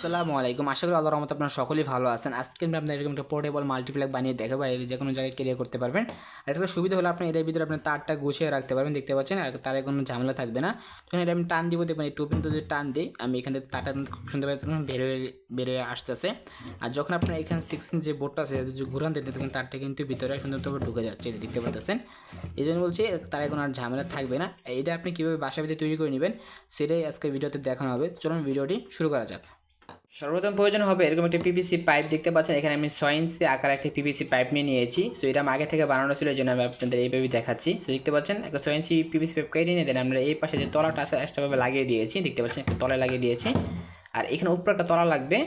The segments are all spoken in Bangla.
আসসালামু আলাইকুম। আশা করি আল্লাহর রহমতে আপনারা সকলেই ভালো আছেন। আজকে আমি আপনাদের এরকম একটা পোর্টেবল মাল্টিপ্লাগ বানিয়ে দেখাবো, আর যে কোনো জায়গায় ক্যারি করতে পারবেন। আর একটা সুবিধা হলো আপনি এটার ভিতরে আপনার তারটা গুছিয়ে রাখতে পারবেন, দেখতে পাচ্ছেন, আর তারে কোনো ঝামেলা থাকবে না। তখন এটা আমি টান দিব, দেখবেন এই টোপেন তো যদি টান দিই আমি এখান থেকে তারটা খুব সুন্দরভাবে তখন বেরোয় আসতেছে। আর যখন আপনার এখানে 16 যে বোর্ডটা আছে যদি ঘুরান দিতে তখন তারটা কিন্তু ভিতরে সুন্দরভাবে ঢুকে যাচ্ছে, এটা দেখতে পাচ্ছেন। এই জন্য বলছি তার কোনো আর ঝামেলা থাকবে না। এটা আপনি কীভাবে বাসার ভিতরে তৈরি করে নেবেন সেটাই আজকে ভিডিওতে দেখানো হবে। চলুন ভিডিওটি শুরু করা যাক। সর্বপ্রথম প্রয়োজন হবে এরকম একটা পিপিসি পাইপ, দেখতে পাচ্ছেন এখানে আমি 6 ইঞ্চি আকার একটা পিপিসি পাইপ নিয়ে নিয়েছি। সো এটা আমি আগে থেকে বানানো ছিল, এই জন্য আমি আপনাদের এইভাবে দেখাচ্ছি। সো দেখতে পাচ্ছেন একটা 6 ইঞ্চি পিপিসি পাইপ কেটে নিয়ে দেন আমরা এই পাশে যে তলাটা আছে এক্সট্রাভাবে লাগিয়ে দিয়েছি, দেখতে পাচ্ছেন একটা তলায় লাগিয়ে দিয়েছি। আর এখানে উপরে একটা তলা লাগবে,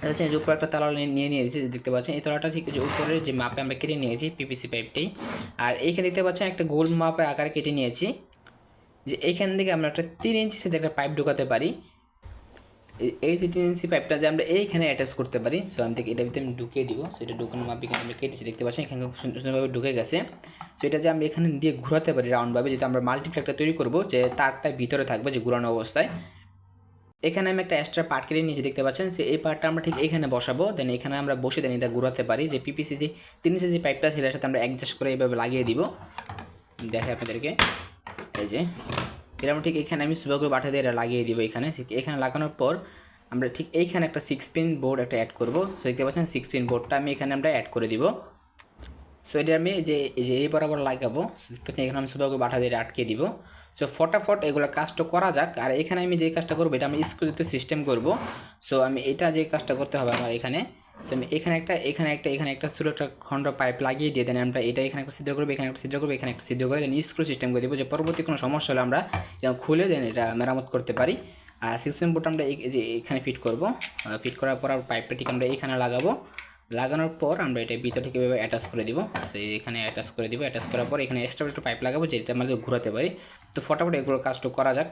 আচ্ছা যে উপরে একটা তলা নিয়ে নিয়েছি, দেখতে পাচ্ছেন এই তলাটা ঠিক যে উপরের যে মাপে আমরা কেটে নিয়েছি পিপিসি পাইপটি। আর এইখানে দেখতে পাচ্ছেন একটা গোল মাপে আকারে কেটে নিয়েছি, যে এইখান থেকে আমরা একটা 3 ইঞ্চি সাথে একটা পাইপ ঢোকাতে পারি। এই যে 3 ইঞ্চি পাইপটা যে আমরা এইখানে অ্যাটাচ করতে পারি। সো আমি থেকে এটা ভিতরে আমি ঢুকিয়ে দিব। সো এটা ঢুকানোর মাপে কিন্তু আমরা কেটেছি, দেখতে পাচ্ছেন এখানে সুন্দরভাবে ঢুকে গেছে। সো এটা যে আমরা এখানে দিয়ে ঘোরাতে পারি রাউন্ডভাবে, যেহেতু আমরা মাল্টিপ্লাগটা তৈরি করব, যে তারটা ভিতরে থাকবে যে ঘুরানো অবস্থায়। এখানে আমি একটা এক্সট্রা পার্ট কেটে নিয়েছি, দেখতে পাচ্ছেন। সে এই পার্টটা আমরা ঠিক এখানে বসাবো, দেন এখানে আমরা বসে দেন এটা ঘুরাতে পারি। যে পিপিসি যে 3 ইঞ্চি যে পাইপটা ছিল এর সাথে আমরা অ্যাডজাস্ট করে এইভাবে লাগিয়ে দিব। দেখে আপনাদেরকে এই যে এরকম ঠিক এখানে আমি সুবা করে বাটা দিয়ে এটা লাগিয়ে দিব। এখানে লাগানোর পর আমরা ঠিক এইখানে একটা 6 পিন বোর্ড একটা অ্যাড করব। সো দেখতে পাচ্ছেন 6 পিন বোর্ডটা আমি এখানে আমরা অ্যাড করে দিব। সো এটা আমি এই বরাবর লাগাবো, এখানে আমি সুবা করে বাটা দিয়ে আটকে দিব। সো ফটাফট এগুলো কাজটা করা যাক। আর এখানে আমি যে কাজটা করবো এটা আমি স্ক্রুতে সিস্টেম করব। সো আমি এটা যে কাজটা করতে হবে আমার এখানে, সো আমি এখানে একটা ছোটো একটা খণ্ড পাইপ লাগিয়ে দিয়ে দেন আমরা এটা এখানে একটা ছিদ্র করবো, এখানে একটা ছিদ্র করবো, এখানে একটা ছিদ্র করে দেন স্ক্রু সিস্টেম করে দেবো, যে পরবর্তী কোনো সমস্যা হলে আমরা যেমন খুলে দেন এটা মেরামত করতে পারি। আর সিস্টেম বোর্ড আমরা যে এখানে ফিট করব, ফিট করার পর আর পাইপটা ঠিক আমরা এখানে লাগাবো। লাগানোর পর আমরা এটা ভিতর থেকে এভাবে অ্যাটাচ করে দিব। সো এখানে অ্যাটাচ করে দিব, অ্যাটাচ করার পর এখানে এক্সট্রা একটু পাইপ লাগাবো যেটা আমাদের ঘোরাতে পারি। তো ফটাফট এগুলো কাজটা করা যাক।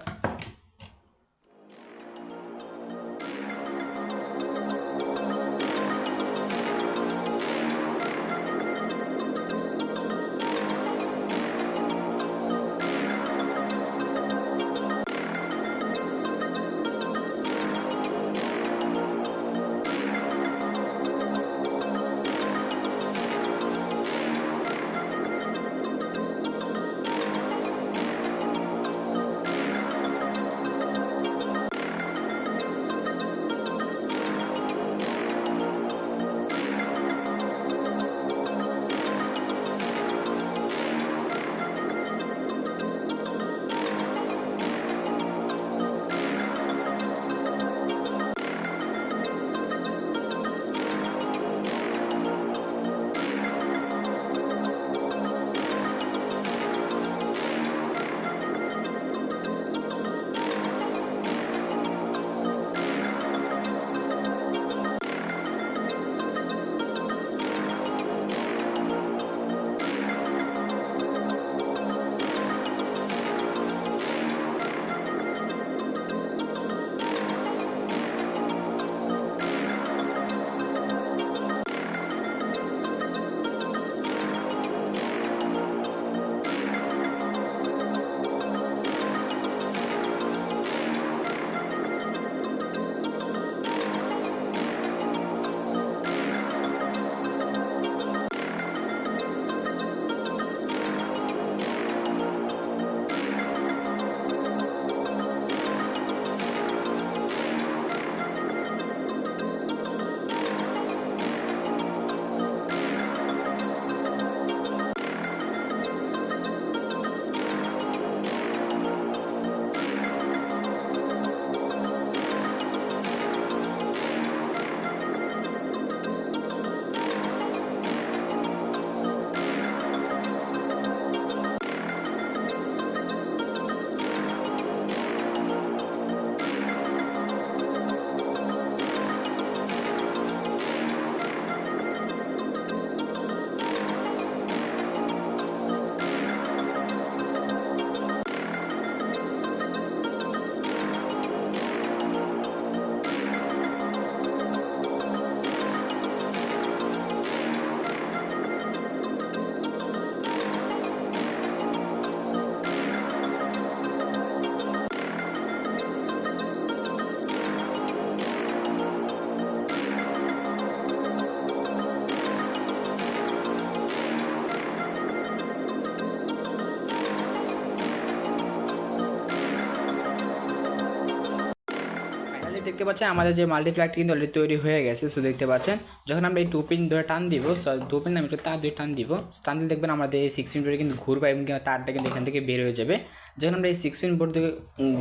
দেখতে পাচ্ছেন আমাদের যে মাল্টিপ্লাগটি কিন্তু অলরেডি তৈরি হয়ে গেছে। সো দেখতে পাচ্ছেন যখন আমরা এই 2 পিন ধরে টান দিব, 2 পিন আমি একটু তার দিয়ে টান দিব, টান দিলে দেখবেন আমাদের এই 6 পিন বোর্ডে কিন্তু ঘুরবে এবং তারটা কিন্তু এখান থেকে বের হয়ে যাবে। যখন আমরা এই 6 পিন বোর্ড থেকে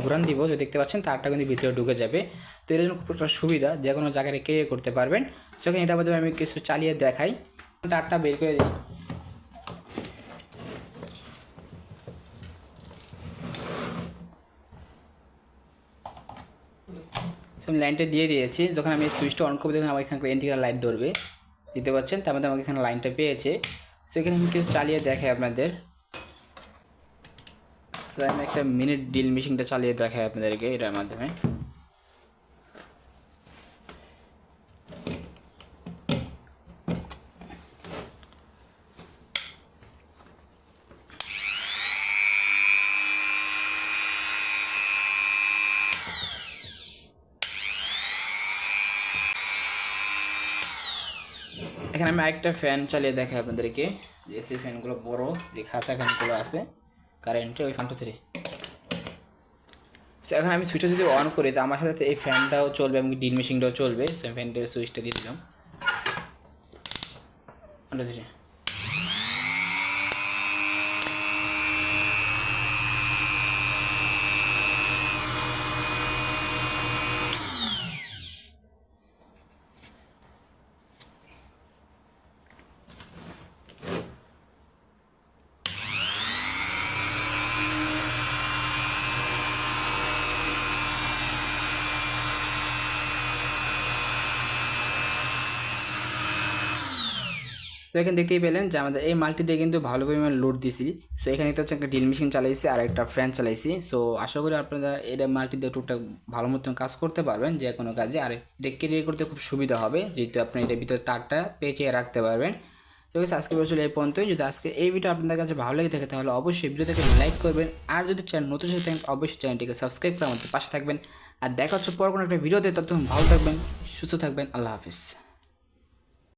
ঘুরান দিব, তো দেখতে পাচ্ছেন তারটা কিন্তু ভিতরে ঢুকে যাবে। তো এর জন্য খুব একটা সুবিধা, যে কোনো জায়গায় ক্লিয়ার করতে পারবেন। সেখানে এটা মাধ্যমে আমি কিছু চালিয়ে দেখাই, তারটা বের করে দিই। আমি লাইনটা দিয়ে দিয়েছি। যখন আমি সুইচটা অন করবো দেখুন আমার এখানকার ইন্ডিকেটার লাইট ধরবে, দিতে পাচ্ছেন। তার মধ্যে আমাকে এখানে লাইনটা পেয়েছে। সেখানে আমি কিছু চালিয়ে দেখাই আপনাদের। আমি একটা মিনিট ড্রিল মেশিনটা চালিয়ে দেখাই আপনাদেরকে এটার মাধ্যমে। এখানে আমি আরেকটা ফ্যান চালিয়ে দেখাই আপনাদেরকে, যে এসি ফ্যানগুলো বড় যে খাসা ফ্যানগুলো আছে কারেন্টে, ওই ফ্যানটা ধরে। সো এখন আমি সুইচটা যদি অন করি, তো আমার সাথে এই ফ্যানটাও চলবে এবং ড্রিল মেশিনটাও চলবে। সো ফ্যানটার সুইচটা দিয়ে দিলাম, ধরে। তো এখানে দেখতেই পেলেন যে আমাদের এই মাল্টি দিয়ে কিন্তু ভালো পরিমাণ লোড দিছি। সো এখানে হচ্ছে একটা ড্রিল মেশিন চালাইছি আর একটা ফ্যান চালাইছি। সো আশা করি আপনারা এটা মাল্টি দিয়ে টুকটাক ভালো মতন কাজ করতে পারবেন যে কোনো কাজে। আর এটা ক্লিয়ার করতে খুব সুবিধা হবে, যেহেতু আপনি এটার ভিতরে তারটা পেঁচিয়ে রাখতে পারবেন। তো আজকে বলছিল এই পর্যন্তই। যদি আজকে এই ভিডিও আপনাদের কাছে ভালো লেগে থাকে তাহলে অবশ্যই ভিডিওটাকে লাইক করবেন, আর যদি চ্যানেল নতুন হয়ে থাকেন অবশ্যই চ্যানেলটিকে সাবস্ক্রাইব করে আমাদের পাশে থাকবেন। আর দেখা হচ্ছে পর কোনো একটা ভিডিওতে। ততক্ষণ ভালো থাকবেন, সুস্থ থাকবেন, আল্লাহ হাফিজ।